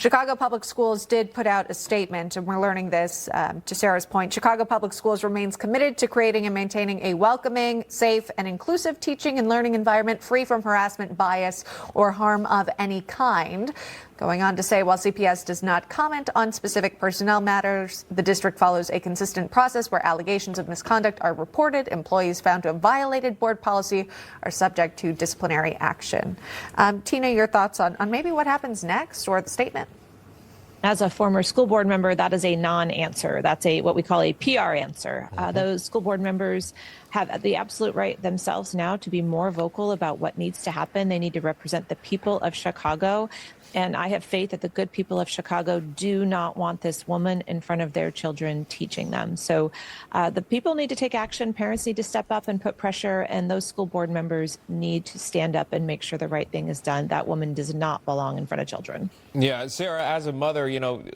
Chicago Public Schools did put out a statement, and we're learning this to Sarah's point. Chicago Public Schools remains committed to creating and maintaining a welcoming, safe, and inclusive teaching and learning environment free from harassment, bias, or harm of any kind. Going on to say, while CPS does not comment on specific personnel matters, the district follows a consistent process where allegations of misconduct are reported. Employees found to have violated board policy are subject to disciplinary action. Tina, your thoughts on maybe what happens next or the statement? As a former school board member, that is a non-answer. That's what we call a PR answer. Those school board members have the absolute right themselves now to be more vocal about what needs to happen. They need to represent the people of Chicago. And I have faith that the good people of Chicago do not want this woman in front of their children teaching them. So the people need to take action. Parents need to step up and put pressure. And those school board members need to stand up and make sure the right thing is done. That woman does not belong in front of children. Yeah, Sarah, as a mother,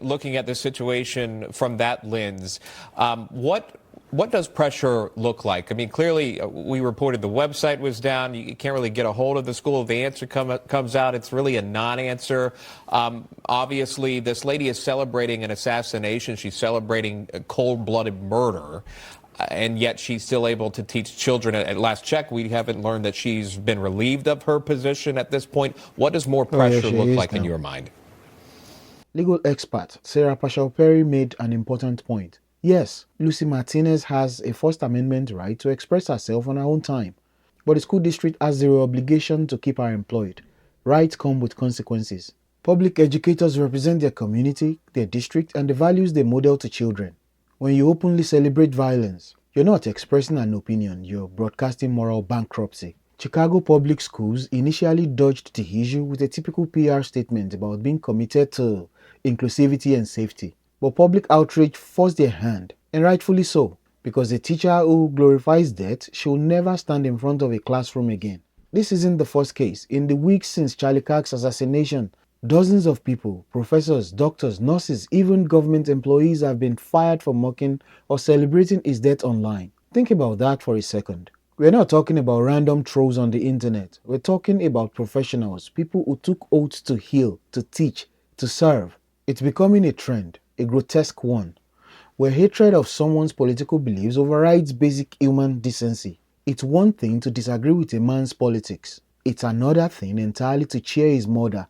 looking at this situation from that lens, what does pressure look like? I mean, clearly, we reported the website was down. You can't really get a hold of the school. If the answer comes out, it's really a non-answer. Obviously, this lady is celebrating an assassination. She's celebrating a cold-blooded murder. And yet she's still able to teach children. At last check, we haven't learned that she's been relieved of her position at this point. What does more pressure look like in your mind? Legal expert Sarah Perry made an important point. Yes, Lucy Martinez has a First Amendment right to express herself on her own time, but the school district has zero obligation to keep her employed. Rights come with consequences. Public educators represent their community, their district, and the values they model to children. When you openly celebrate violence, you're not expressing an opinion, you're broadcasting moral bankruptcy. Chicago Public Schools initially dodged the issue with a typical PR statement about being committed to inclusivity and safety. But public outrage forced their hand, and rightfully so, because a teacher who glorifies death should never stand in front of a classroom again. This isn't the first case. In the weeks since Charlie Kirk's assassination, dozens of people, professors, doctors, nurses, even government employees have been fired for mocking or celebrating his death online. Think about that for a second. We're not talking about random trolls on the internet. We're talking about professionals, people who took oaths to heal, to teach, to serve. It's becoming a trend, a grotesque one, where hatred of someone's political beliefs overrides basic human decency. It's one thing to disagree with a man's politics. It's another thing entirely to cheer his murder